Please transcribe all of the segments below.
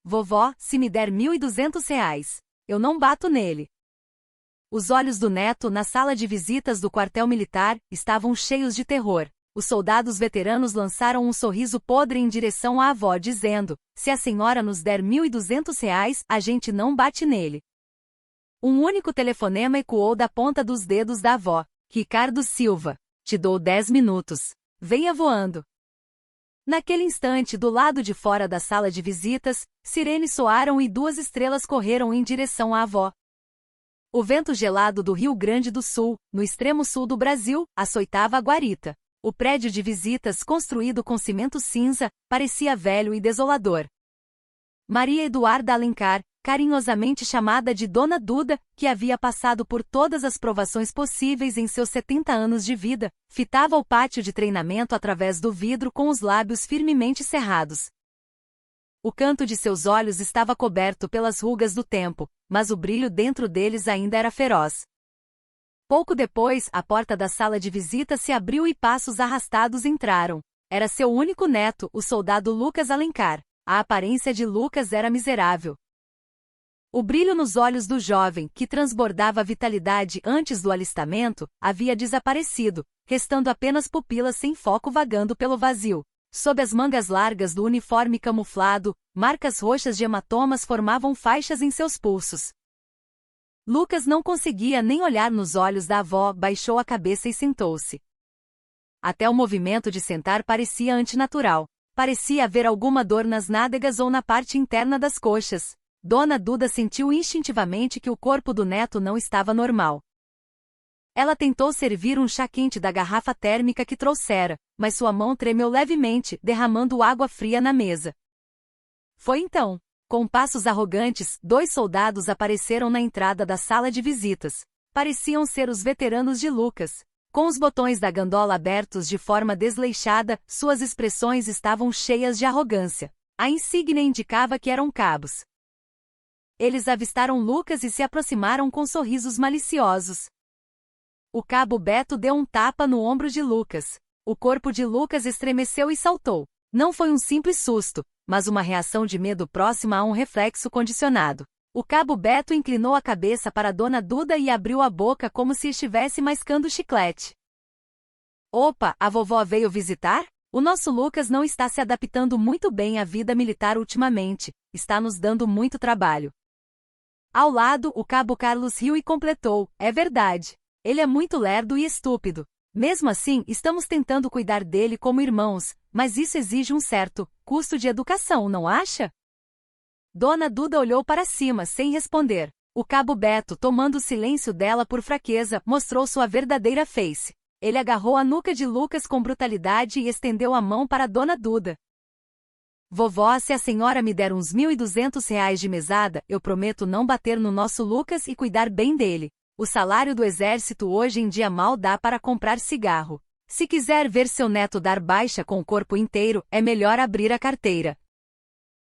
Vovó, se me der R$ 1.200, eu não bato nele. Os olhos do neto na sala de visitas do quartel militar estavam cheios de terror. Os soldados veteranos lançaram um sorriso podre em direção à avó, dizendo: se a senhora nos der R$ 1.200, a gente não bate nele. Um único telefonema ecoou da ponta dos dedos da avó. Ricardo Silva, te dou 10 minutos. Venha voando. Naquele instante, do lado de fora da sala de visitas, sirenes soaram e 2 estrelas correram em direção à avó. O vento gelado do Rio Grande do Sul, no extremo sul do Brasil, açoitava a guarita. O prédio de visitas, construído com cimento cinza, parecia velho e desolador. Maria Eduarda Alencar, carinhosamente chamada de Dona Duda, que havia passado por todas as provações possíveis em seus 70 anos de vida, fitava o pátio de treinamento através do vidro com os lábios firmemente cerrados. O canto de seus olhos estava coberto pelas rugas do tempo, mas o brilho dentro deles ainda era feroz. Pouco depois, a porta da sala de visita se abriu e passos arrastados entraram. Era seu único neto, o soldado Lucas Alencar. A aparência de Lucas era miserável. O brilho nos olhos do jovem, que transbordava vitalidade antes do alistamento, havia desaparecido, restando apenas pupilas sem foco vagando pelo vazio. Sob as mangas largas do uniforme camuflado, marcas roxas de hematomas formavam faixas em seus pulsos. Lucas não conseguia nem olhar nos olhos da avó, baixou a cabeça e sentou-se. Até o movimento de sentar parecia antinatural. Parecia haver alguma dor nas nádegas ou na parte interna das coxas. Dona Duda sentiu instintivamente que o corpo do neto não estava normal. Ela tentou servir um chá quente da garrafa térmica que trouxera, mas sua mão tremeu levemente, derramando água fria na mesa. Foi então. Com passos arrogantes, 2 soldados apareceram na entrada da sala de visitas. Pareciam ser os veteranos de Lucas. Com os botões da gandola abertos de forma desleixada, suas expressões estavam cheias de arrogância. A insígnia indicava que eram cabos. Eles avistaram Lucas e se aproximaram com sorrisos maliciosos. O cabo Beto deu um tapa no ombro de Lucas. O corpo de Lucas estremeceu e saltou. Não foi um simples susto, mas uma reação de medo próxima a um reflexo condicionado. O cabo Beto inclinou a cabeça para Dona Duda e abriu a boca como se estivesse mascando chiclete. Opa, a vovó veio visitar? O nosso Lucas não está se adaptando muito bem à vida militar ultimamente, está nos dando muito trabalho. Ao lado, o cabo Carlos riu e completou: é verdade. Ele é muito lerdo e estúpido. Mesmo assim, estamos tentando cuidar dele como irmãos, mas isso exige um certo custo de educação, não acha? Dona Duda olhou para cima sem responder. O cabo Beto, tomando o silêncio dela por fraqueza, mostrou sua verdadeira face. Ele agarrou a nuca de Lucas com brutalidade e estendeu a mão para Dona Duda. Vovó, se a senhora me der uns R$ 1.200 de mesada, eu prometo não bater no nosso Lucas e cuidar bem dele. O salário do exército hoje em dia mal dá para comprar cigarro. Se quiser ver seu neto dar baixa com o corpo inteiro, é melhor abrir a carteira.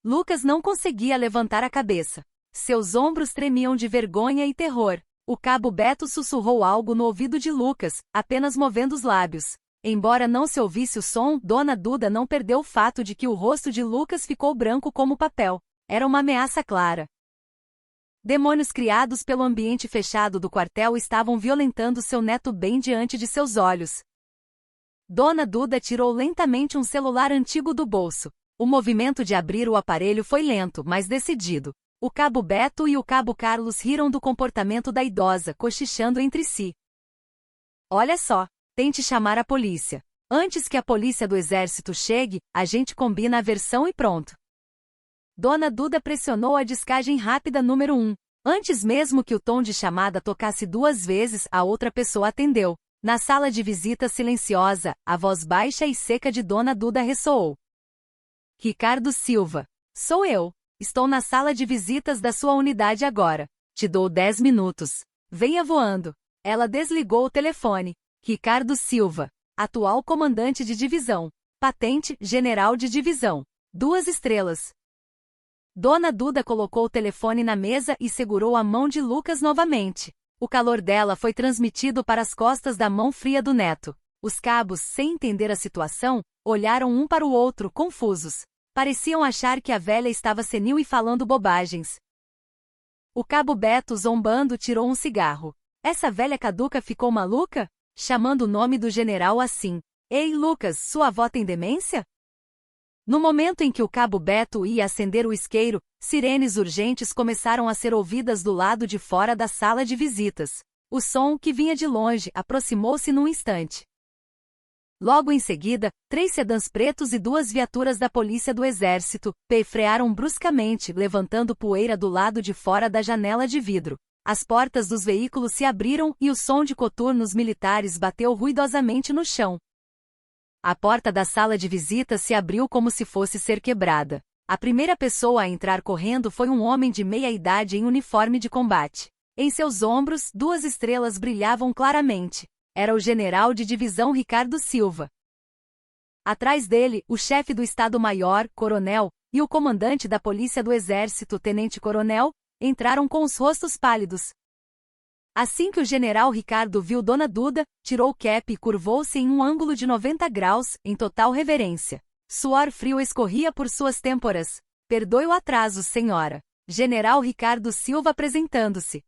Lucas não conseguia levantar a cabeça. Seus ombros tremiam de vergonha e terror. O cabo Beto sussurrou algo no ouvido de Lucas, apenas movendo os lábios. Embora não se ouvisse o som, Dona Duda não perdeu o fato de que o rosto de Lucas ficou branco como papel. Era uma ameaça clara. Demônios criados pelo ambiente fechado do quartel estavam violentando seu neto bem diante de seus olhos. Dona Duda tirou lentamente um celular antigo do bolso. O movimento de abrir o aparelho foi lento, mas decidido. O cabo Beto e o cabo Carlos riram do comportamento da idosa, cochichando entre si. Olha só, tente chamar a polícia. Antes que a polícia do exército chegue, a gente combina a versão e pronto. Dona Duda pressionou a descagem rápida número 1. Antes mesmo que o tom de chamada tocasse 2 vezes, a outra pessoa atendeu. Na sala de visita silenciosa, a voz baixa e seca de Dona Duda ressoou. Ricardo Silva. Sou eu. Estou na sala de visitas da sua unidade agora. Te dou 10 minutos. Venha voando. Ela desligou o telefone. Ricardo Silva. Atual comandante de divisão. Patente, general de divisão. 2 estrelas. Dona Duda colocou o telefone na mesa e segurou a mão de Lucas novamente. O calor dela foi transmitido para as costas da mão fria do neto. Os cabos, sem entender a situação, olharam um para o outro, confusos. Pareciam achar que a velha estava senil e falando bobagens. O cabo Beto, zombando, tirou um cigarro. Essa velha caduca ficou maluca? Chamando o nome do general assim. Ei, Lucas, sua avó tem demência? No momento em que o cabo Beto ia acender o isqueiro, sirenes urgentes começaram a ser ouvidas do lado de fora da sala de visitas. O som, que vinha de longe, aproximou-se num instante. Logo em seguida, 3 sedãs pretos e 2 viaturas da polícia do exército frearam bruscamente, levantando poeira do lado de fora da janela de vidro. As portas dos veículos se abriram e o som de coturnos militares bateu ruidosamente no chão. A porta da sala de visitas se abriu como se fosse ser quebrada. A primeira pessoa a entrar correndo foi um homem de meia-idade em uniforme de combate. Em seus ombros, 2 estrelas brilhavam claramente. Era o general de divisão Ricardo Silva. Atrás dele, o chefe do Estado-Maior, coronel, e o comandante da Polícia do Exército, tenente-coronel, entraram com os rostos pálidos. Assim que o general Ricardo viu Dona Duda, tirou o cap e curvou-se em um ângulo de 90 graus, em total reverência. Suor frio escorria por suas têmporas. Perdoe o atraso, senhora. General Ricardo Silva apresentando-se.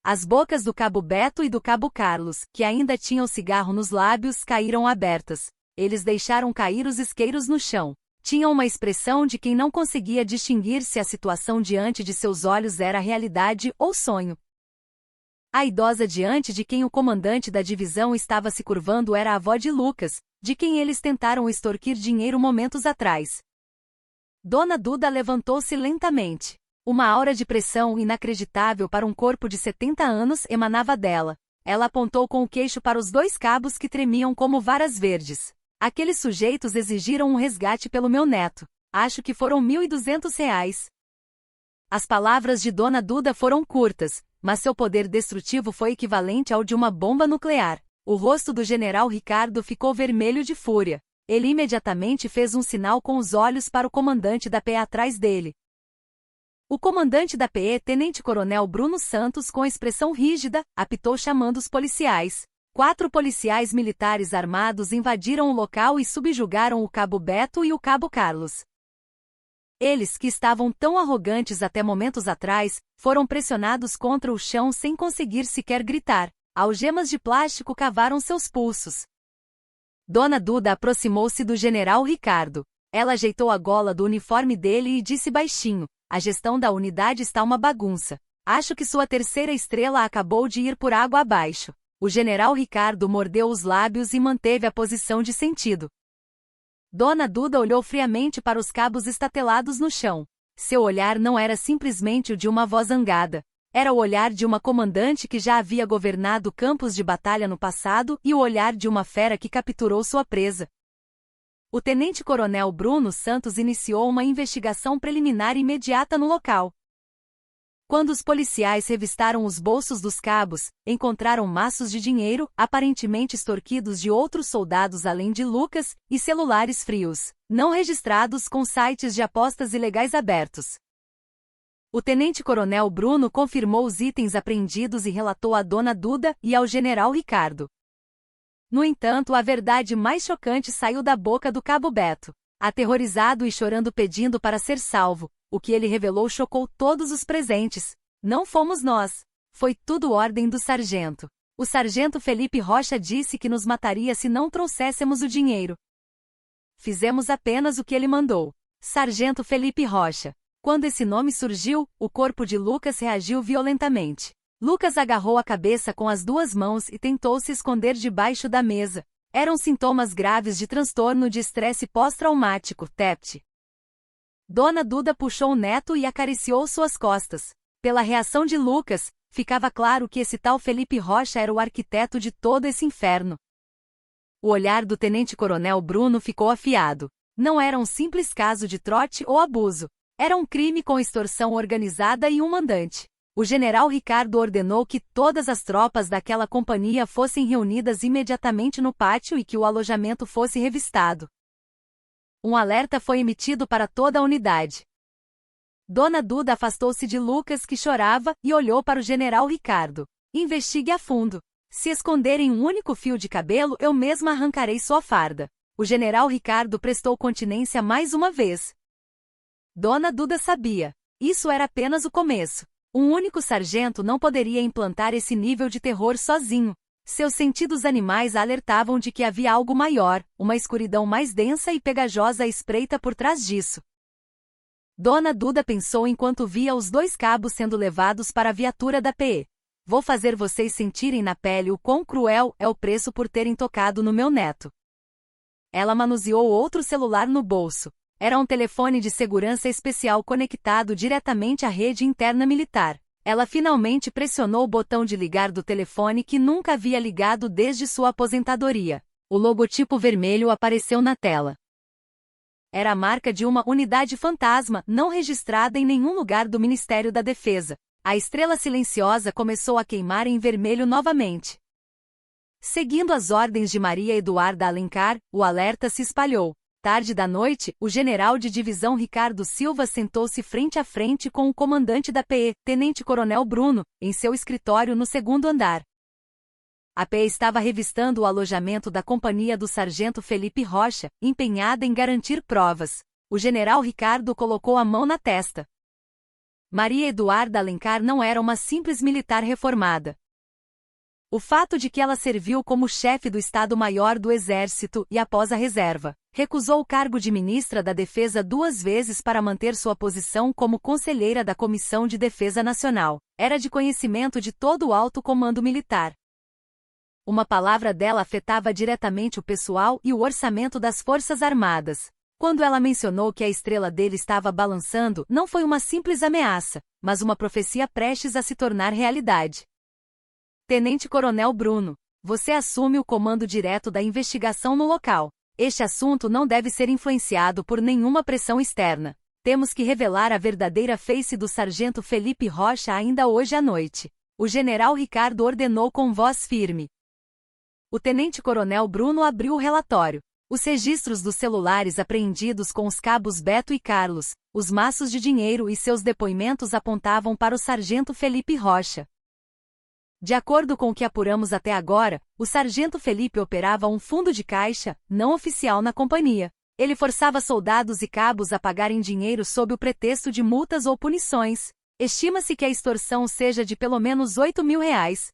As bocas do cabo Beto e do cabo Carlos, que ainda tinham cigarro nos lábios, caíram abertas. Eles deixaram cair os isqueiros no chão. Tinham uma expressão de quem não conseguia distinguir se a situação diante de seus olhos era realidade ou sonho. A idosa diante de quem o comandante da divisão estava se curvando era a avó de Lucas, de quem eles tentaram extorquir dinheiro momentos atrás. Dona Duda levantou-se lentamente. Uma aura de pressão inacreditável para um corpo de 70 anos emanava dela. Ela apontou com o queixo para os 2 cabos que tremiam como varas verdes. Aqueles sujeitos exigiram um resgate pelo meu neto. Acho que foram R$ 1.200. As palavras de Dona Duda foram curtas, mas seu poder destrutivo foi equivalente ao de uma bomba nuclear. O rosto do general Ricardo ficou vermelho de fúria. Ele imediatamente fez um sinal com os olhos para o comandante da PE atrás dele. O comandante da PE, tenente-coronel Bruno Santos, com expressão rígida, apitou chamando os policiais. 4 policiais militares armados invadiram o local e subjugaram o cabo Beto e o cabo Carlos. Eles, que estavam tão arrogantes até momentos atrás, foram pressionados contra o chão sem conseguir sequer gritar. Algemas de plástico cavaram seus pulsos. Dona Duda aproximou-se do general Ricardo. Ela ajeitou a gola do uniforme dele e disse baixinho: a gestão da unidade está uma bagunça. Acho que sua 3ª estrela acabou de ir por água abaixo. O general Ricardo mordeu os lábios e manteve a posição de sentido. Dona Duda olhou friamente para os cabos estatelados no chão. Seu olhar não era simplesmente o de uma avó zangada. Era o olhar de uma comandante que já havia governado campos de batalha no passado e o olhar de uma fera que capturou sua presa. O tenente-coronel Bruno Santos iniciou uma investigação preliminar imediata no local. Quando os policiais revistaram os bolsos dos cabos, encontraram maços de dinheiro, aparentemente extorquidos de outros soldados além de Lucas, e celulares frios, não registrados com sites de apostas ilegais abertos. O tenente-coronel Bruno confirmou os itens apreendidos e relatou a Dona Duda e ao general Ricardo. No entanto, a verdade mais chocante saiu da boca do cabo Beto. Aterrorizado e chorando pedindo para ser salvo, o que ele revelou chocou todos os presentes. Não fomos nós. Foi tudo ordem do sargento. O sargento Felipe Rocha disse que nos mataria se não trouxéssemos o dinheiro. Fizemos apenas o que ele mandou. Sargento Felipe Rocha. Quando esse nome surgiu, o corpo de Lucas reagiu violentamente. Lucas agarrou a cabeça com as 2 mãos e tentou se esconder debaixo da mesa. Eram sintomas graves de transtorno de estresse pós-traumático, TEPT. Dona Duda puxou o neto e acariciou suas costas. Pela reação de Lucas, ficava claro que esse tal Felipe Rocha era o arquiteto de todo esse inferno. O olhar do tenente-coronel Bruno ficou afiado. Não era um simples caso de trote ou abuso. Era um crime com extorsão organizada e um mandante. O general Ricardo ordenou que todas as tropas daquela companhia fossem reunidas imediatamente no pátio e que o alojamento fosse revistado. Um alerta foi emitido para toda a unidade. Dona Duda afastou-se de Lucas, que chorava, e olhou para o general Ricardo. Investigue a fundo. Se esconderem um único fio de cabelo, eu mesma arrancarei sua farda. O general Ricardo prestou continência mais uma vez. Dona Duda sabia. Isso era apenas o começo. Um único sargento não poderia implantar esse nível de terror sozinho. Seus sentidos animais a alertavam de que havia algo maior, uma escuridão mais densa e pegajosa à espreita por trás disso. Dona Duda pensou enquanto via os 2 cabos sendo levados para a viatura da PE. Vou fazer vocês sentirem na pele o quão cruel é o preço por terem tocado no meu neto. Ela manuseou outro celular no bolso. Era um telefone de segurança especial conectado diretamente à rede interna militar. Ela finalmente pressionou o botão de ligar do telefone que nunca havia ligado desde sua aposentadoria. O logotipo vermelho apareceu na tela. Era a marca de uma unidade fantasma não registrada em nenhum lugar do Ministério da Defesa. A estrela silenciosa começou a queimar em vermelho novamente. Seguindo as ordens de Maria Eduarda Alencar, o alerta se espalhou. Tarde da noite, o general de divisão Ricardo Silva sentou-se frente a frente com o comandante da PE, tenente-coronel Bruno, em seu escritório no 2º andar. A PE estava revistando o alojamento da companhia do sargento Felipe Rocha, empenhada em garantir provas. O general Ricardo colocou a mão na testa. Maria Eduarda Alencar não era uma simples militar reformada. O fato de que ela serviu como chefe do Estado-Maior do Exército e após a reserva, recusou o cargo de ministra da Defesa 2 vezes para manter sua posição como conselheira da Comissão de Defesa Nacional, era de conhecimento de todo o alto comando militar. Uma palavra dela afetava diretamente o pessoal e o orçamento das Forças Armadas. Quando ela mencionou que a estrela dele estava balançando, não foi uma simples ameaça, mas uma profecia prestes a se tornar realidade. Tenente-coronel Bruno, você assume o comando direto da investigação no local. Este assunto não deve ser influenciado por nenhuma pressão externa. Temos que revelar a verdadeira face do sargento Felipe Rocha ainda hoje à noite. O general Ricardo ordenou com voz firme. O tenente-coronel Bruno abriu o relatório. Os registros dos celulares apreendidos com os cabos Beto e Carlos, os maços de dinheiro e seus depoimentos apontavam para o sargento Felipe Rocha. De acordo com o que apuramos até agora, o sargento Felipe operava um fundo de caixa, não oficial na companhia. Ele forçava soldados e cabos a pagarem dinheiro sob o pretexto de multas ou punições. Estima-se que a extorsão seja de pelo menos R$8.000.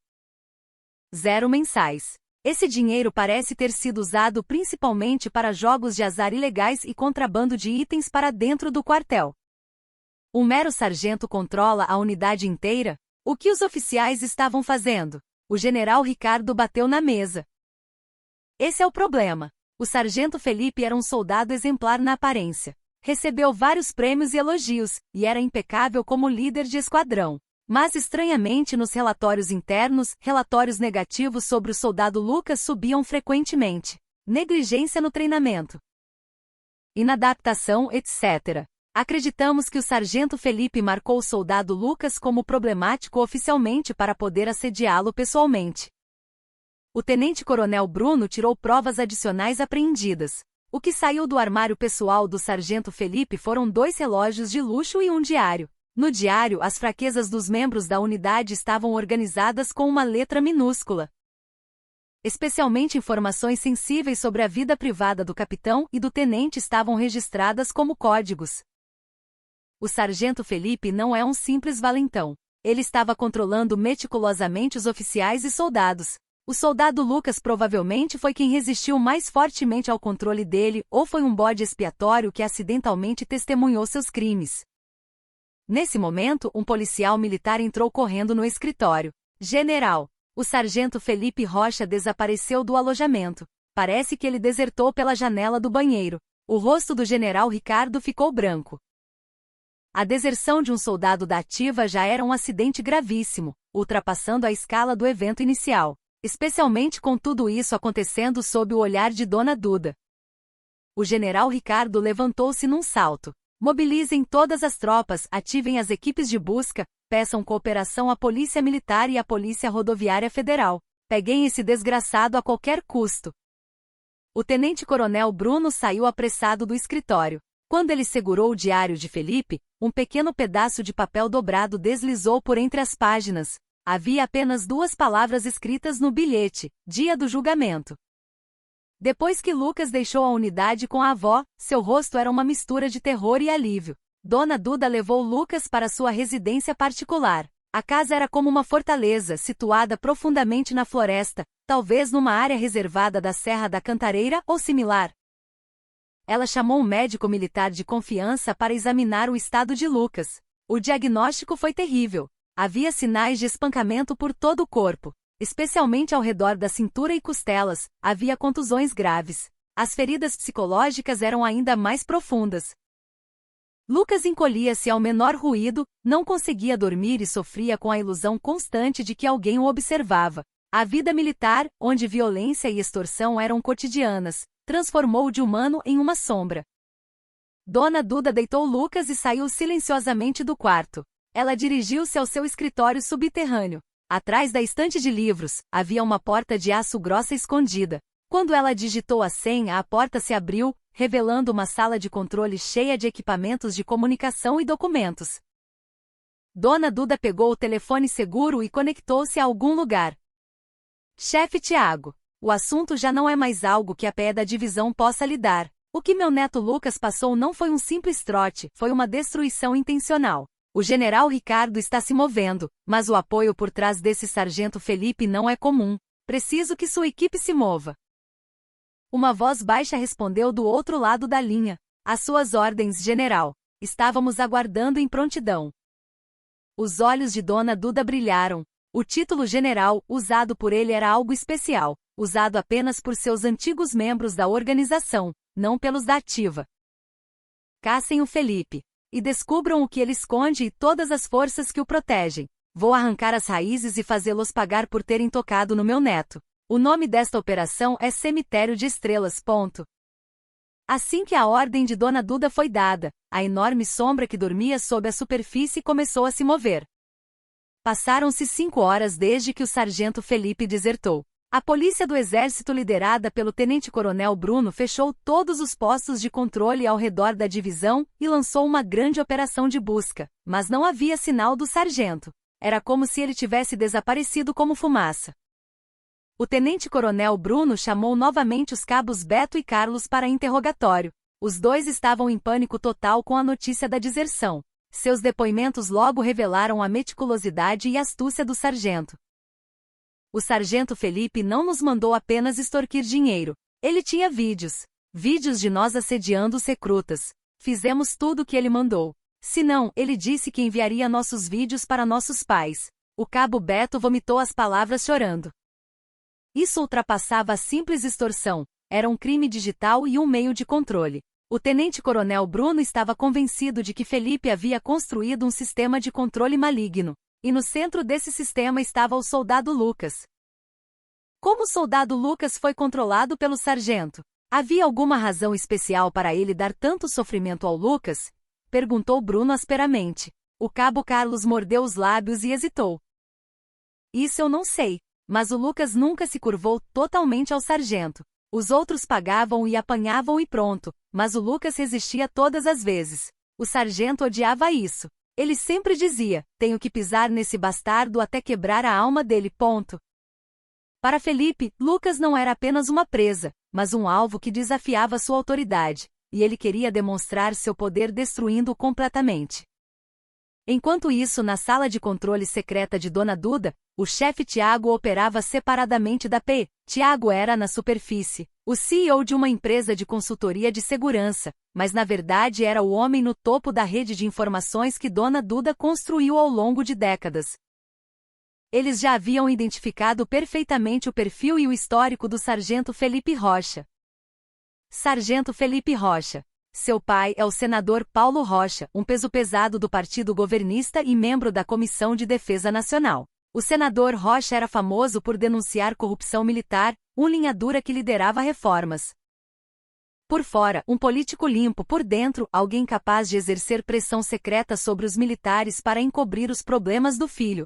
0 mensais. Esse dinheiro parece ter sido usado principalmente para jogos de azar ilegais e contrabando de itens para dentro do quartel. Um mero sargento controla a unidade inteira? O que os oficiais estavam fazendo? O general Ricardo bateu na mesa. Esse é o problema. O sargento Felipe era um soldado exemplar na aparência. Recebeu vários prêmios e elogios, e era impecável como líder de esquadrão. Mas estranhamente nos relatórios internos, relatórios negativos sobre o soldado Lucas subiam frequentemente. Negligência no treinamento, inadaptação, etc. Acreditamos que o sargento Felipe marcou o soldado Lucas como problemático oficialmente para poder assediá-lo pessoalmente. O tenente-coronel Bruno tirou provas adicionais apreendidas. O que saiu do armário pessoal do sargento Felipe foram 2 relógios de luxo e um diário. No diário, as fraquezas dos membros da unidade estavam organizadas com uma letra minúscula. Especialmente informações sensíveis sobre a vida privada do capitão e do tenente estavam registradas como códigos. O sargento Felipe não é um simples valentão. Ele estava controlando meticulosamente os oficiais e soldados. O soldado Lucas provavelmente foi quem resistiu mais fortemente ao controle dele, ou foi um bode expiatório que acidentalmente testemunhou seus crimes. Nesse momento, um policial militar entrou correndo no escritório. General, o sargento Felipe Rocha desapareceu do alojamento. Parece que ele desertou pela janela do banheiro. O rosto do general Ricardo ficou branco. A deserção de um soldado da ativa já era um acidente gravíssimo, ultrapassando a escala do evento inicial, especialmente com tudo isso acontecendo sob o olhar de Dona Duda. O general Ricardo levantou-se num salto. Mobilizem todas as tropas, ativem as equipes de busca, peçam cooperação à Polícia Militar e à Polícia Rodoviária Federal. Peguem esse desgraçado a qualquer custo. O tenente-coronel Bruno saiu apressado do escritório. Quando ele segurou o diário de Felipe, um pequeno pedaço de papel dobrado deslizou por entre as páginas. Havia apenas 2 palavras escritas no bilhete: dia do julgamento. Depois que Lucas deixou a unidade com a avó, seu rosto era uma mistura de terror e alívio. Dona Duda levou Lucas para sua residência particular. A casa era como uma fortaleza, situada profundamente na floresta, talvez numa área reservada da Serra da Cantareira ou similar. Ela chamou um médico militar de confiança para examinar o estado de Lucas. O diagnóstico foi terrível. Havia sinais de espancamento por todo o corpo, especialmente ao redor da cintura e costelas. Havia contusões graves. As feridas psicológicas eram ainda mais profundas. Lucas encolhia-se ao menor ruído, não conseguia dormir e sofria com a ilusão constante de que alguém o observava. A vida militar, onde violência e extorsão eram cotidianas, transformou o de humano em uma sombra. Dona Duda deitou Lucas e saiu silenciosamente do quarto. Ela dirigiu-se ao seu escritório subterrâneo. Atrás da estante de livros, havia uma porta de aço grossa escondida. Quando ela digitou a senha, a porta se abriu, revelando uma sala de controle cheia de equipamentos de comunicação e documentos. Dona Duda pegou o telefone seguro e conectou-se a algum lugar. Chefe Tiago, o assunto já não é mais algo que a PE da divisão possa lidar. O que meu neto Lucas passou não foi um simples trote, foi uma destruição intencional. O general Ricardo está se movendo, mas o apoio por trás desse sargento Felipe não é comum. Preciso que sua equipe se mova. Uma voz baixa respondeu do outro lado da linha. Às suas ordens, general. Estávamos aguardando em prontidão. Os olhos de Dona Duda brilharam. O título general, usado por ele, era algo especial, usado apenas por seus antigos membros da organização, não pelos da ativa. Caçem o Felipe. E descubram o que ele esconde e todas as forças que o protegem. Vou arrancar as raízes e fazê-los pagar por terem tocado no meu neto. O nome desta operação é Cemitério de Estrelas. Assim que a ordem de Dona Duda foi dada, a enorme sombra que dormia sob a superfície começou a se mover. Passaram-se 5 horas desde que o sargento Felipe desertou. A polícia do exército liderada pelo tenente-coronel Bruno fechou todos os postos de controle ao redor da divisão e lançou uma grande operação de busca, mas não havia sinal do sargento. Era como se ele tivesse desaparecido como fumaça. O tenente-coronel Bruno chamou novamente os cabos Beto e Carlos para interrogatório. Os dois estavam em pânico total com a notícia da deserção. Seus depoimentos logo revelaram a meticulosidade e astúcia do sargento. O sargento Felipe não nos mandou apenas extorquir dinheiro. Ele tinha vídeos. Vídeos de nós assediando os recrutas. Fizemos tudo o que ele mandou. Se não, ele disse que enviaria nossos vídeos para nossos pais. O cabo Beto vomitou as palavras chorando. Isso ultrapassava a simples extorsão. Era um crime digital e um meio de controle. O tenente-coronel Bruno estava convencido de que Felipe havia construído um sistema de controle maligno. E no centro desse sistema estava o soldado Lucas. Como o soldado Lucas foi controlado pelo sargento? Havia alguma razão especial para ele dar tanto sofrimento ao Lucas? Perguntou Bruno asperamente. O cabo Carlos mordeu os lábios e hesitou. Isso eu não sei. Mas o Lucas nunca se curvou totalmente ao sargento. Os outros pagavam e apanhavam e pronto, mas o Lucas resistia todas as vezes. O sargento odiava isso. Ele sempre dizia, tenho que pisar nesse bastardo até quebrar a alma dele. Para Felipe, Lucas não era apenas uma presa, mas um alvo que desafiava sua autoridade, e ele queria demonstrar seu poder destruindo-o completamente. Enquanto isso, na sala de controle secreta de Dona Duda, o chefe Tiago operava separadamente da PE. Tiago era, na superfície, o CEO de uma empresa de consultoria de segurança, mas na verdade era o homem no topo da rede de informações que Dona Duda construiu ao longo de décadas. Eles já haviam identificado perfeitamente o perfil e o histórico do sargento Felipe Rocha. Sargento Felipe Rocha. Seu pai é o senador Paulo Rocha, um peso pesado do Partido Governista e membro da Comissão de Defesa Nacional. O senador Rocha era famoso por denunciar corrupção militar, um linha dura que liderava reformas. Por fora, um político limpo; por dentro, alguém capaz de exercer pressão secreta sobre os militares para encobrir os problemas do filho.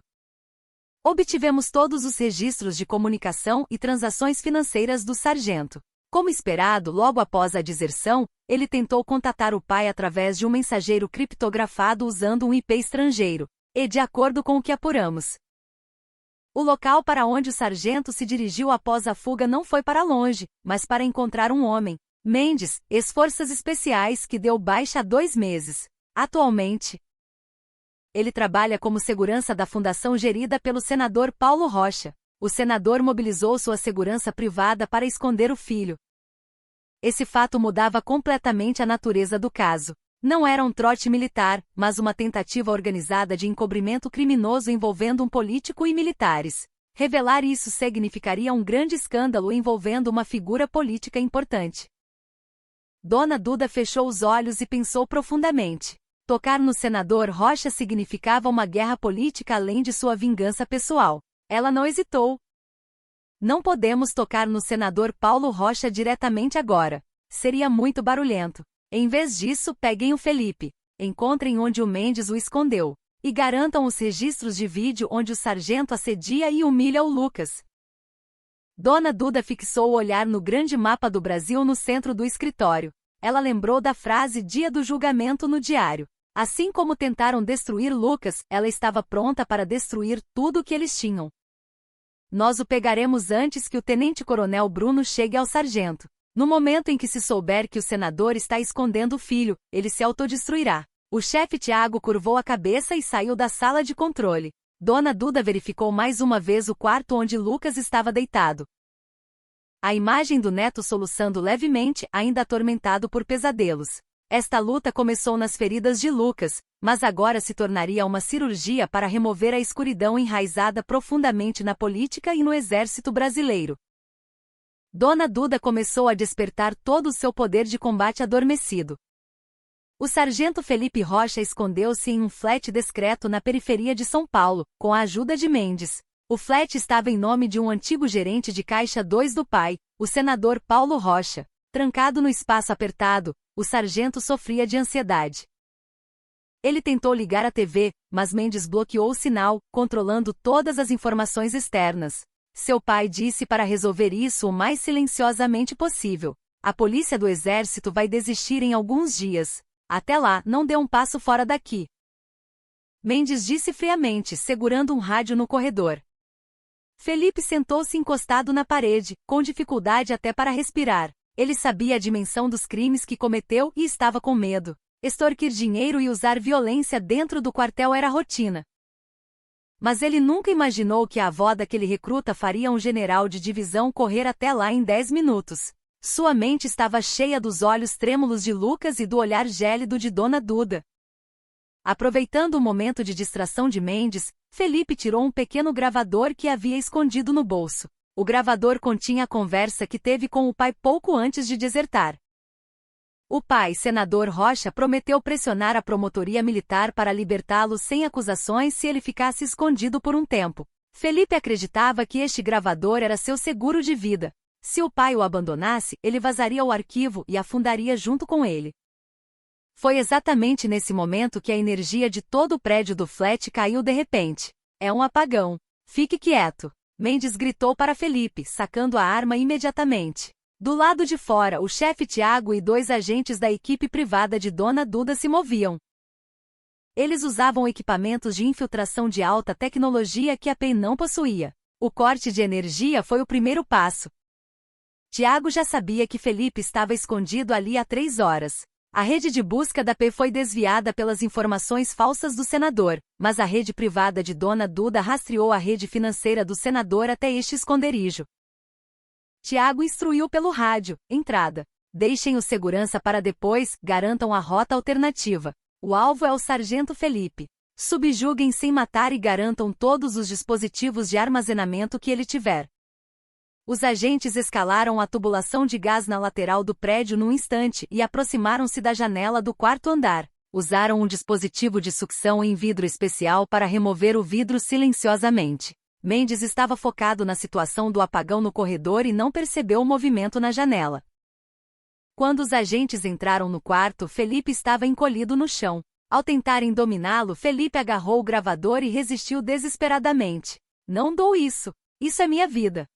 Obtivemos todos os registros de comunicação e transações financeiras do sargento. Como esperado, logo após a deserção, ele tentou contatar o pai através de um mensageiro criptografado usando um IP estrangeiro. E de acordo com o que apuramos, O local para onde o sargento se dirigiu após a fuga não foi para longe, mas para encontrar um homem. Mendes, ex-forças especiais que deu baixa há 2 meses. Atualmente, ele trabalha como segurança da fundação gerida pelo senador Paulo Rocha. O senador mobilizou sua segurança privada para esconder o filho. Esse fato mudava completamente a natureza do caso. Não era um trote militar, mas uma tentativa organizada de encobrimento criminoso envolvendo um político e militares. Revelar isso significaria um grande escândalo envolvendo uma figura política importante. Dona Duda fechou os olhos e pensou profundamente. Tocar no senador Rocha significava uma guerra política além de sua vingança pessoal. Ela não hesitou. Não podemos tocar no senador Paulo Rocha diretamente agora. Seria muito barulhento. Em vez disso, peguem o Felipe, encontrem onde o Mendes o escondeu, e garantam os registros de vídeo onde o sargento assedia e humilha o Lucas. Dona Duda fixou o olhar no grande mapa do Brasil no centro do escritório. Ela lembrou da frase dia do julgamento no diário. Assim como tentaram destruir Lucas, ela estava pronta para destruir tudo o que eles tinham. Nós o pegaremos antes que o tenente-coronel Bruno chegue ao sargento. No momento em que se souber que o senador está escondendo o filho, ele se autodestruirá. O chefe Tiago curvou a cabeça e saiu da sala de controle. Dona Duda verificou mais uma vez o quarto onde Lucas estava deitado. A imagem do neto soluçando levemente, ainda atormentado por pesadelos. Esta luta começou nas feridas de Lucas, mas agora se tornaria uma cirurgia para remover a escuridão enraizada profundamente na política e no exército brasileiro. Dona Duda começou a despertar todo o seu poder de combate adormecido. O sargento Felipe Rocha escondeu-se em um flat discreto na periferia de São Paulo, com a ajuda de Mendes. O flat estava em nome de um antigo gerente de Caixa 2 do pai, o senador Paulo Rocha. Trancado no espaço apertado, o sargento sofria de ansiedade. Ele tentou ligar a TV, mas Mendes bloqueou o sinal, controlando todas as informações externas. Seu pai disse para resolver isso o mais silenciosamente possível. A polícia do exército vai desistir em alguns dias. Até lá, não dê um passo fora daqui. Mendes disse friamente, segurando um rádio no corredor. Felipe sentou-se encostado na parede, com dificuldade até para respirar. Ele sabia a dimensão dos crimes que cometeu e estava com medo. Extorquir dinheiro e usar violência dentro do quartel era rotina. Mas ele nunca imaginou que a avó daquele recruta faria um general de divisão correr até lá em 10 minutos. Sua mente estava cheia dos olhos trêmulos de Lucas e do olhar gélido de Dona Duda. Aproveitando o momento de distração de Mendes, Felipe tirou um pequeno gravador que havia escondido no bolso. O gravador continha a conversa que teve com o pai pouco antes de desertar. O pai, senador Rocha, prometeu pressionar a promotoria militar para libertá-lo sem acusações se ele ficasse escondido por um tempo. Felipe acreditava que este gravador era seu seguro de vida. Se o pai o abandonasse, ele vazaria o arquivo e afundaria junto com ele. Foi exatamente nesse momento que a energia de todo o prédio do flat caiu de repente. É um apagão. Fique quieto. Mendes gritou para Felipe, sacando a arma imediatamente. Do lado de fora, o chefe Tiago e 2 agentes da equipe privada de Dona Duda se moviam. Eles usavam equipamentos de infiltração de alta tecnologia que a PEI não possuía. O corte de energia foi o primeiro passo. Tiago já sabia que Felipe estava escondido ali há 3 horas. A rede de busca da PEI foi desviada pelas informações falsas do senador, mas a rede privada de Dona Duda rastreou a rede financeira do senador até este esconderijo. Tiago instruiu pelo rádio, entrada. Deixem o segurança para depois, garantam a rota alternativa. O alvo é o sargento Felipe. Subjuguem sem matar e garantam todos os dispositivos de armazenamento que ele tiver. Os agentes escalaram a tubulação de gás na lateral do prédio num instante e aproximaram-se da janela do 4º andar. Usaram um dispositivo de sucção em vidro especial para remover o vidro silenciosamente. Mendes estava focado na situação do apagão no corredor e não percebeu o movimento na janela. Quando os agentes entraram no quarto, Felipe estava encolhido no chão. Ao tentarem dominá-lo, Felipe agarrou o gravador e resistiu desesperadamente. Não dou isso. Isso é minha vida.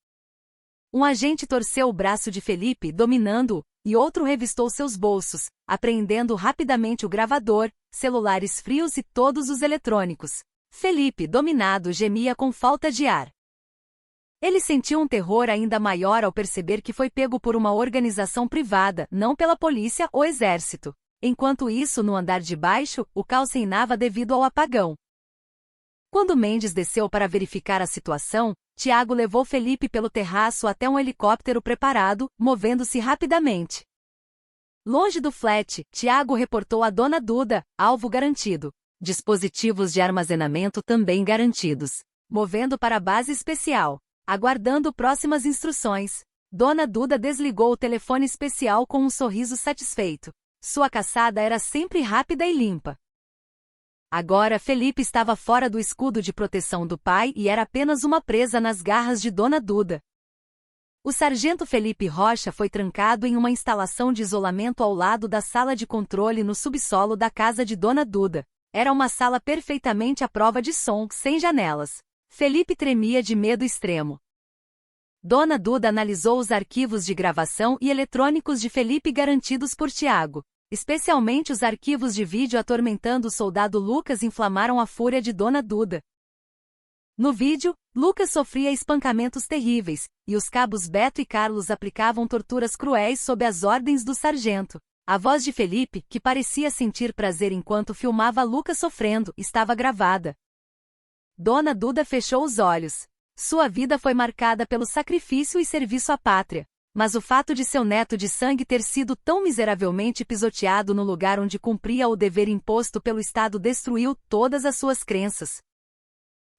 Um agente torceu o braço de Felipe, dominando-o, e outro revistou seus bolsos, apreendendo rapidamente o gravador, celulares frios e todos os eletrônicos. Felipe, dominado, gemia com falta de ar. Ele sentiu um terror ainda maior ao perceber que foi pego por uma organização privada, não pela polícia ou exército. Enquanto isso, no andar de baixo, o caos reinava devido ao apagão. Quando Mendes desceu para verificar a situação, Tiago levou Felipe pelo terraço até um helicóptero preparado, movendo-se rapidamente. Longe do flat, Tiago reportou a Dona Duda, alvo garantido. Dispositivos de armazenamento também garantidos. Movendo para a base especial. Aguardando próximas instruções. Dona Duda desligou o telefone especial com um sorriso satisfeito. Sua caçada era sempre rápida e limpa. Agora Felipe estava fora do escudo de proteção do pai e era apenas uma presa nas garras de Dona Duda. O sargento Felipe Rocha foi trancado em uma instalação de isolamento ao lado da sala de controle no subsolo da casa de Dona Duda. Era uma sala perfeitamente à prova de som, sem janelas. Felipe tremia de medo extremo. Dona Duda analisou os arquivos de gravação e eletrônicos de Felipe garantidos por Tiago. Especialmente os arquivos de vídeo atormentando o soldado Lucas inflamaram a fúria de Dona Duda. No vídeo, Lucas sofria espancamentos terríveis, e os cabos Beto e Carlos aplicavam torturas cruéis sob as ordens do sargento. A voz de Felipe, que parecia sentir prazer enquanto filmava Lucas sofrendo, estava gravada. Dona Duda fechou os olhos. Sua vida foi marcada pelo sacrifício e serviço à pátria. Mas o fato de seu neto de sangue ter sido tão miseravelmente pisoteado no lugar onde cumpria o dever imposto pelo Estado destruiu todas as suas crenças.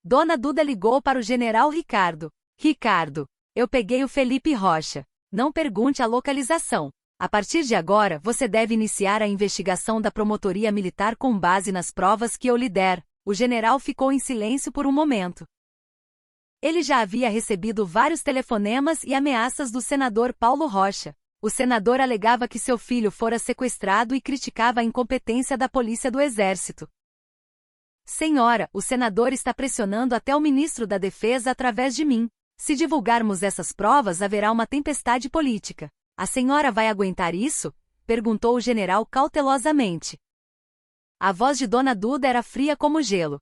Dona Duda ligou para o general Ricardo. Ricardo, eu peguei o Felipe Rocha. Não pergunte a localização. A partir de agora, você deve iniciar a investigação da promotoria militar com base nas provas que eu lhe der. O general ficou em silêncio por um momento. Ele já havia recebido vários telefonemas e ameaças do senador Paulo Rocha. O senador alegava que seu filho fora sequestrado e criticava a incompetência da polícia do exército. Senhora, o senador está pressionando até o ministro da Defesa através de mim. Se divulgarmos essas provas, haverá uma tempestade política. A senhora vai aguentar isso? Perguntou o general cautelosamente. A voz de Dona Duda era fria como gelo.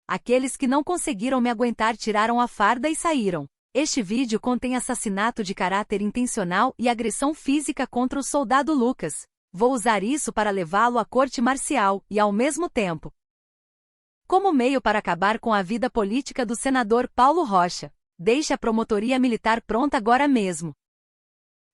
Aqueles que não conseguiram me aguentar tiraram a farda e saíram. Este vídeo contém assassinato de caráter intencional e agressão física contra o soldado Lucas. Vou usar isso para levá-lo à corte marcial e, ao mesmo tempo, como meio para acabar com a vida política do senador Paulo Rocha. Deixe a promotoria militar pronta agora mesmo.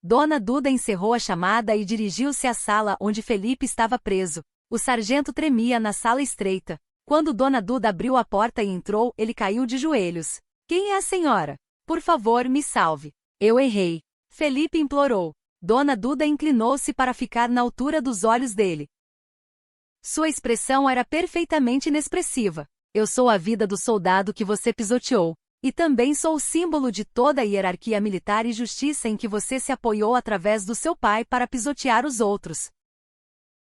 Dona Duda encerrou a chamada e dirigiu-se à sala onde Felipe estava preso. O sargento tremia na sala estreita. Quando Dona Duda abriu a porta e entrou, ele caiu de joelhos. Quem é a senhora? Por favor, me salve. Eu errei. Felipe implorou. Dona Duda inclinou-se para ficar na altura dos olhos dele. Sua expressão era perfeitamente inexpressiva. Eu sou a vida do soldado que você pisoteou. E também sou o símbolo de toda a hierarquia militar e justiça em que você se apoiou através do seu pai para pisotear os outros.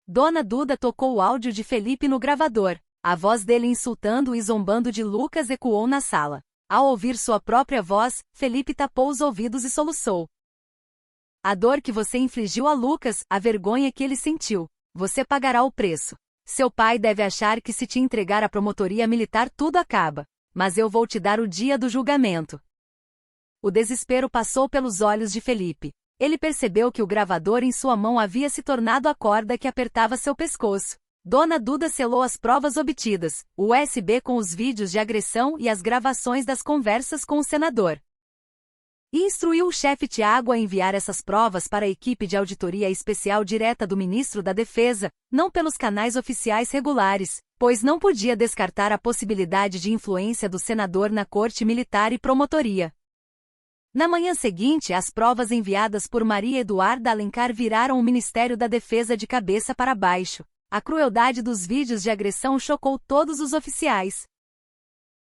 Dona Duda tocou o áudio de Felipe no gravador. A voz dele insultando e zombando de Lucas ecoou na sala. Ao ouvir sua própria voz, Felipe tapou os ouvidos e soluçou. A dor que você infligiu a Lucas, a vergonha que ele sentiu. Você pagará o preço. Seu pai deve achar que se te entregar à promotoria militar tudo acaba. Mas eu vou te dar o dia do julgamento. O desespero passou pelos olhos de Felipe. Ele percebeu que o gravador em sua mão havia se tornado a corda que apertava seu pescoço. Dona Duda selou as provas obtidas, o USB com os vídeos de agressão e as gravações das conversas com o senador. E instruiu o chefe Tiago a enviar essas provas para a equipe de auditoria especial direta do ministro da Defesa, não pelos canais oficiais regulares, pois não podia descartar a possibilidade de influência do senador na corte militar e promotoria. Na manhã seguinte, as provas enviadas por Maria Eduarda Alencar viraram o Ministério da Defesa de cabeça para baixo. A crueldade dos vídeos de agressão chocou todos os oficiais.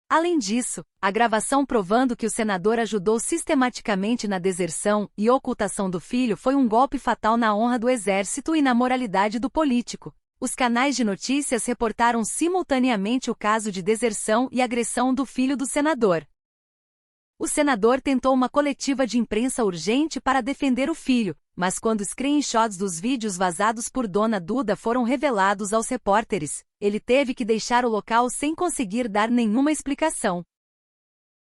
Além disso, a gravação provando que o senador ajudou sistematicamente na deserção e ocultação do filho foi um golpe fatal na honra do exército e na moralidade do político. Os canais de notícias reportaram simultaneamente o caso de deserção e agressão do filho do senador. O senador tentou uma coletiva de imprensa urgente para defender o filho, mas quando screenshots dos vídeos vazados por Dona Duda foram revelados aos repórteres, ele teve que deixar o local sem conseguir dar nenhuma explicação.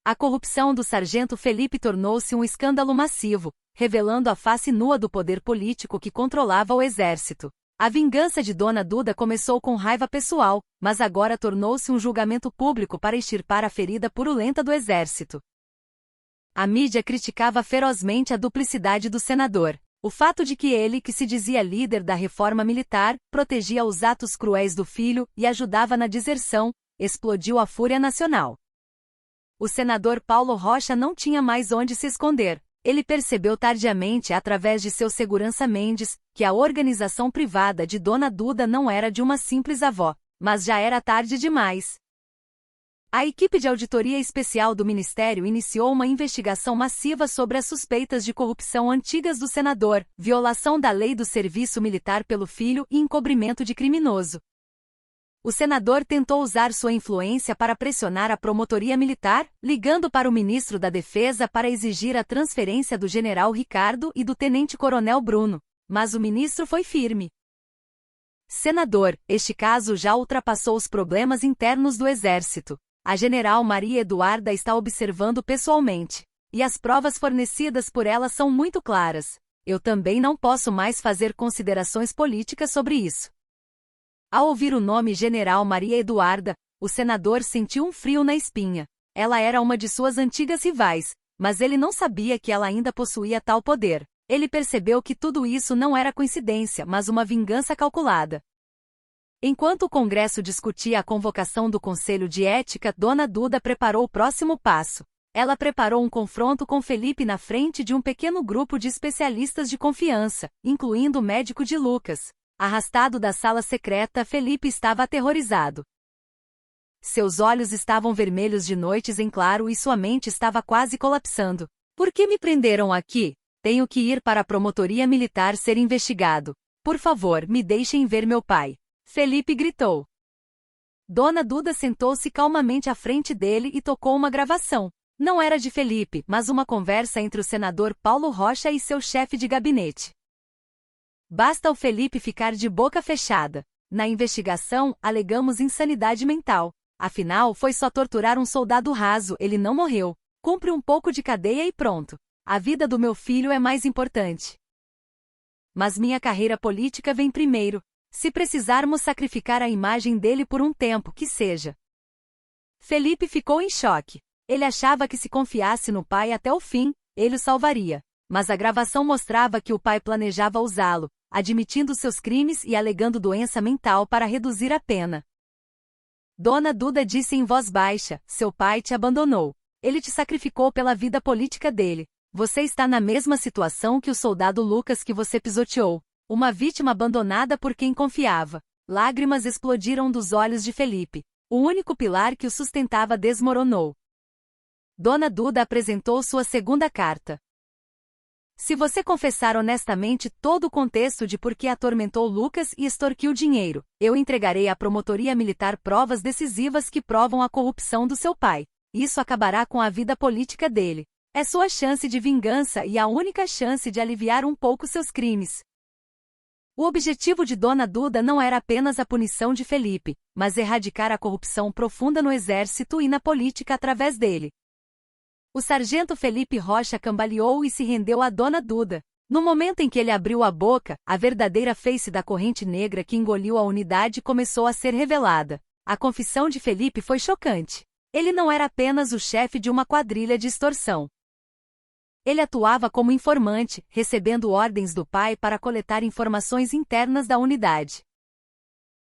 A corrupção do sargento Felipe tornou-se um escândalo massivo, revelando a face nua do poder político que controlava o exército. A vingança de Dona Duda começou com raiva pessoal, mas agora tornou-se um julgamento público para extirpar a ferida purulenta do exército. A mídia criticava ferozmente a duplicidade do senador. O fato de que ele, que se dizia líder da reforma militar, protegia os atos cruéis do filho e ajudava na deserção, explodiu a fúria nacional. O senador Paulo Rocha não tinha mais onde se esconder. Ele percebeu tardiamente, através de seu segurança Mendes, que a organização privada de Dona Duda não era de uma simples avó, mas já era tarde demais. A equipe de auditoria especial do Ministério iniciou uma investigação massiva sobre as suspeitas de corrupção antigas do senador, violação da lei do serviço militar pelo filho e encobrimento de criminoso. O senador tentou usar sua influência para pressionar a promotoria militar, ligando para o ministro da Defesa para exigir a transferência do general Ricardo e do tenente-coronel Bruno, mas o ministro foi firme. Senador, este caso já ultrapassou os problemas internos do Exército. A general Maria Eduarda está observando pessoalmente, e as provas fornecidas por ela são muito claras. Eu também não posso mais fazer considerações políticas sobre isso. Ao ouvir o nome General Maria Eduarda, o senador sentiu um frio na espinha. Ela era uma de suas antigas rivais, mas ele não sabia que ela ainda possuía tal poder. Ele percebeu que tudo isso não era coincidência, mas uma vingança calculada. Enquanto o Congresso discutia a convocação do Conselho de Ética, Dona Duda preparou o próximo passo. Ela preparou um confronto com Felipe na frente de um pequeno grupo de especialistas de confiança, incluindo o médico de Lucas. Arrastado da sala secreta, Felipe estava aterrorizado. Seus olhos estavam vermelhos de noites em claro e sua mente estava quase colapsando. Por que me prenderam aqui? Tenho que ir para a promotoria militar ser investigado. Por favor, me deixem ver meu pai. Felipe gritou. Dona Duda sentou-se calmamente à frente dele e tocou uma gravação. Não era de Felipe, mas uma conversa entre o senador Paulo Rocha e seu chefe de gabinete. Basta o Felipe ficar de boca fechada. Na investigação, alegamos insanidade mental. Afinal, foi só torturar um soldado raso, ele não morreu. Cumpre um pouco de cadeia e pronto. A vida do meu filho é mais importante. Mas minha carreira política vem primeiro. Se precisarmos sacrificar a imagem dele por um tempo, que seja. Felipe ficou em choque. Ele achava que se confiasse no pai até o fim, ele o salvaria. Mas a gravação mostrava que o pai planejava usá-lo, admitindo seus crimes e alegando doença mental para reduzir a pena. Dona Duda disse em voz baixa: seu pai te abandonou. Ele te sacrificou pela vida política dele. Você está na mesma situação que o soldado Lucas que você pisoteou. Uma vítima abandonada por quem confiava. Lágrimas explodiram dos olhos de Felipe. O único pilar que o sustentava desmoronou. Dona Duda apresentou sua segunda carta. Se você confessar honestamente todo o contexto de por que atormentou Lucas e extorquiu dinheiro, eu entregarei à promotoria militar provas decisivas que provam a corrupção do seu pai. Isso acabará com a vida política dele. É sua chance de vingança e a única chance de aliviar um pouco seus crimes. O objetivo de Dona Duda não era apenas a punição de Felipe, mas erradicar a corrupção profunda no exército e na política através dele. O sargento Felipe Rocha cambaleou e se rendeu a Dona Duda. No momento em que ele abriu a boca, a verdadeira face da corrente negra que engoliu a unidade começou a ser revelada. A confissão de Felipe foi chocante. Ele não era apenas o chefe de uma quadrilha de extorsão. Ele atuava como informante, recebendo ordens do pai para coletar informações internas da unidade.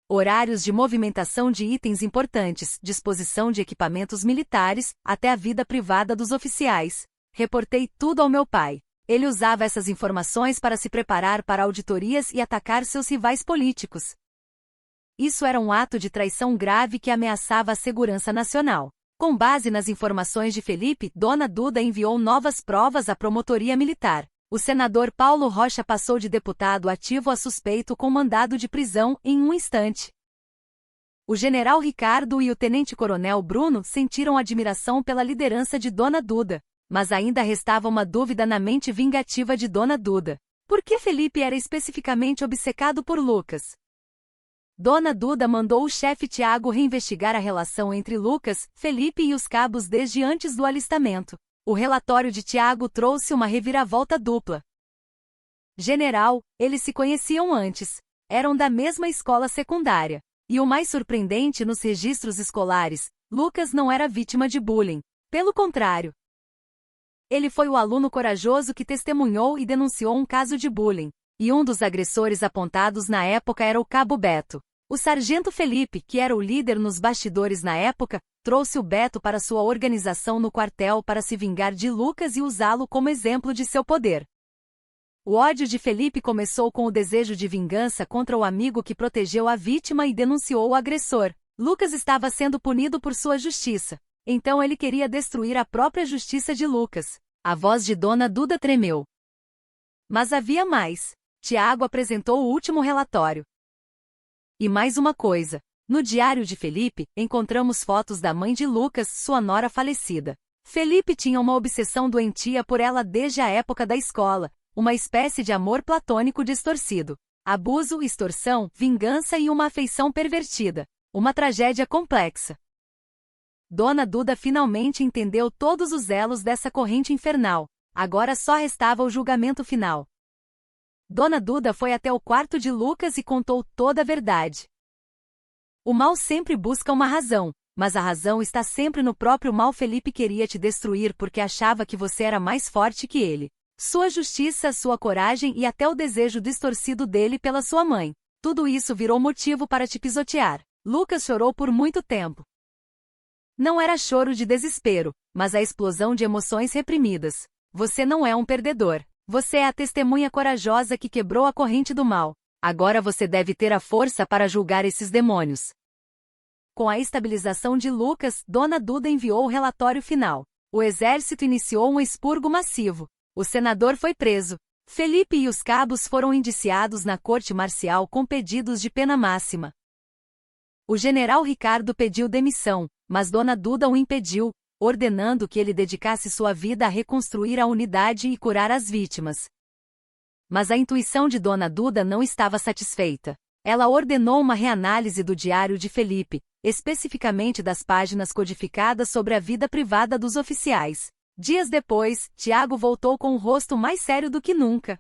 Horários de movimentação de itens importantes, disposição de equipamentos militares, até a vida privada dos oficiais. Reportei tudo ao meu pai. Ele usava essas informações para se preparar para auditorias e atacar seus rivais políticos. Isso era um ato de traição grave que ameaçava a segurança nacional. Com base nas informações de Felipe, Dona Duda enviou novas provas à promotoria militar. O senador Paulo Rocha passou de deputado ativo a suspeito com mandado de prisão em um instante. O general Ricardo e o tenente-coronel Bruno sentiram admiração pela liderança de Dona Duda, mas ainda restava uma dúvida na mente vingativa de Dona Duda. Por que Felipe era especificamente obcecado por Lucas? Dona Duda mandou o chefe Tiago reinvestigar a relação entre Lucas, Felipe e os cabos desde antes do alistamento. O relatório de Tiago trouxe uma reviravolta dupla. General, eles se conheciam antes. Eram da mesma escola secundária. E o mais surpreendente nos registros escolares, Lucas não era vítima de bullying. Pelo contrário. Ele foi o aluno corajoso que testemunhou e denunciou um caso de bullying. E um dos agressores apontados na época era o Cabo Beto. O sargento Felipe, que era o líder nos bastidores na época, trouxe o Beto para sua organização no quartel para se vingar de Lucas e usá-lo como exemplo de seu poder. O ódio de Felipe começou com o desejo de vingança contra o amigo que protegeu a vítima e denunciou o agressor. Lucas estava sendo punido por sua justiça. Então ele queria destruir a própria justiça de Lucas. A voz de Dona Duda tremeu. Mas havia mais. Tiago apresentou o último relatório. E mais uma coisa. No diário de Felipe, encontramos fotos da mãe de Lucas, sua nora falecida. Felipe tinha uma obsessão doentia por ela desde a época da escola, uma espécie de amor platônico distorcido. Abuso, extorsão, vingança e uma afeição pervertida. Uma tragédia complexa. Dona Duda finalmente entendeu todos os elos dessa corrente infernal. Agora só restava o julgamento final. Dona Duda foi até o quarto de Lucas e contou toda a verdade. O mal sempre busca uma razão, mas a razão está sempre no próprio mal. Felipe queria te destruir porque achava que você era mais forte que ele. Sua justiça, sua coragem e até o desejo distorcido dele pela sua mãe. Tudo isso virou motivo para te pisotear. Lucas chorou por muito tempo. Não era choro de desespero, mas a explosão de emoções reprimidas. Você não é um perdedor. Você é a testemunha corajosa que quebrou a corrente do mal. Agora você deve ter a força para julgar esses demônios. Com a estabilização de Lucas, Dona Duda enviou o relatório final. O exército iniciou um expurgo massivo. O senador foi preso. Felipe e os cabos foram indiciados na corte marcial com pedidos de pena máxima. O general Ricardo pediu demissão, mas Dona Duda o impediu, ordenando que ele dedicasse sua vida a reconstruir a unidade e curar as vítimas. Mas a intuição de Dona Duda não estava satisfeita. Ela ordenou uma reanálise do diário de Felipe, especificamente das páginas codificadas sobre a vida privada dos oficiais. Dias depois, Tiago voltou com o rosto mais sério do que nunca.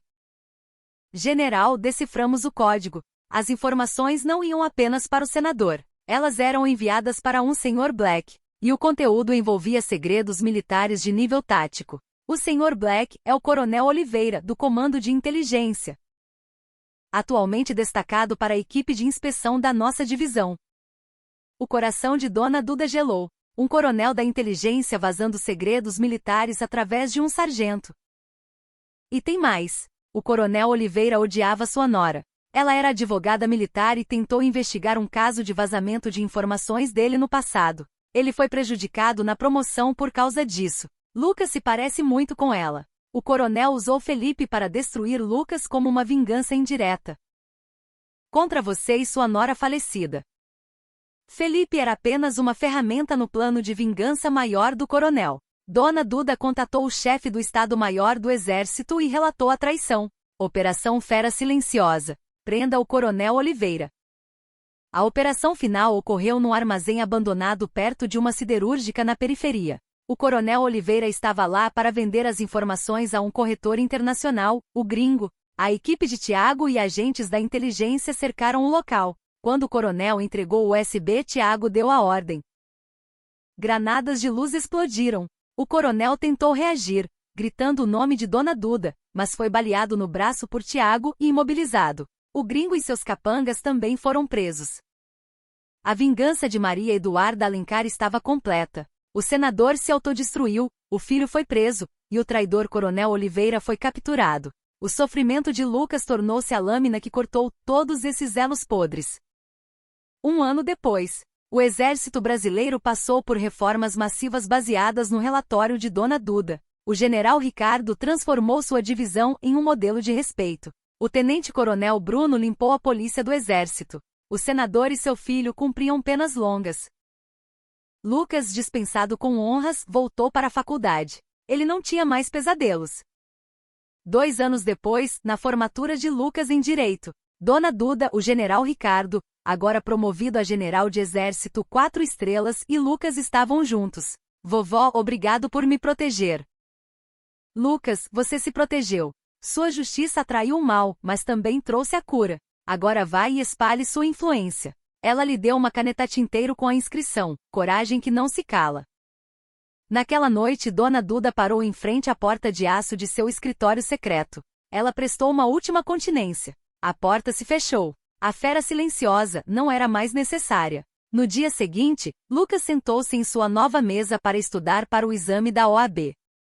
General, deciframos o código. As informações não iam apenas para o senador. Elas eram enviadas para um Sr. Black. E o conteúdo envolvia segredos militares de nível tático. O Sr. Black é o Coronel Oliveira, do Comando de Inteligência. Atualmente destacado para a equipe de inspeção da nossa divisão. O coração de Dona Duda gelou. Um coronel da inteligência vazando segredos militares através de um sargento. E tem mais. O Coronel Oliveira odiava sua nora. Ela era advogada militar e tentou investigar um caso de vazamento de informações dele no passado. Ele foi prejudicado na promoção por causa disso. Lucas se parece muito com ela. O coronel usou Felipe para destruir Lucas como uma vingança indireta. Contra você e sua nora falecida. Felipe era apenas uma ferramenta no plano de vingança maior do coronel. Dona Duda contatou o chefe do Estado-Maior do Exército e relatou a traição. Operação Fera Silenciosa. Prenda o Coronel Oliveira. A operação final ocorreu num armazém abandonado perto de uma siderúrgica na periferia. O Coronel Oliveira estava lá para vender as informações a um corretor internacional, o Gringo. A equipe de Tiago e agentes da inteligência cercaram o local. Quando o coronel entregou o USB, Tiago deu a ordem. Granadas de luz explodiram. O coronel tentou reagir, gritando o nome de Dona Duda, mas foi baleado no braço por Tiago e imobilizado. O Gringo e seus capangas também foram presos. A vingança de Maria Eduarda Alencar estava completa. O senador se autodestruiu, o filho foi preso, e o traidor Coronel Oliveira foi capturado. O sofrimento de Lucas tornou-se a lâmina que cortou todos esses elos podres. Um ano depois, o exército brasileiro passou por reformas massivas baseadas no relatório de Dona Duda. O general Ricardo transformou sua divisão em um modelo de respeito. O tenente-coronel Bruno limpou a polícia do exército. O senador e seu filho cumpriam penas longas. Lucas, dispensado com honras, voltou para a faculdade. Ele não tinha mais pesadelos. 2 anos depois, na formatura de Lucas em Direito, Dona Duda, o general Ricardo, agora promovido a general de exército 4 estrelas, e Lucas estavam juntos. Vovó, obrigado por me proteger. Lucas, você se protegeu. Sua justiça atraiu o mal, mas também trouxe a cura. Agora vai e espalhe sua influência. Ela lhe deu uma caneta tinteiro com a inscrição: coragem que não se cala. Naquela noite, Dona Duda parou em frente à porta de aço de seu escritório secreto. Ela prestou uma última continência. A porta se fechou. A fera silenciosa não era mais necessária. No dia seguinte, Lucas sentou-se em sua nova mesa para estudar para o exame da OAB.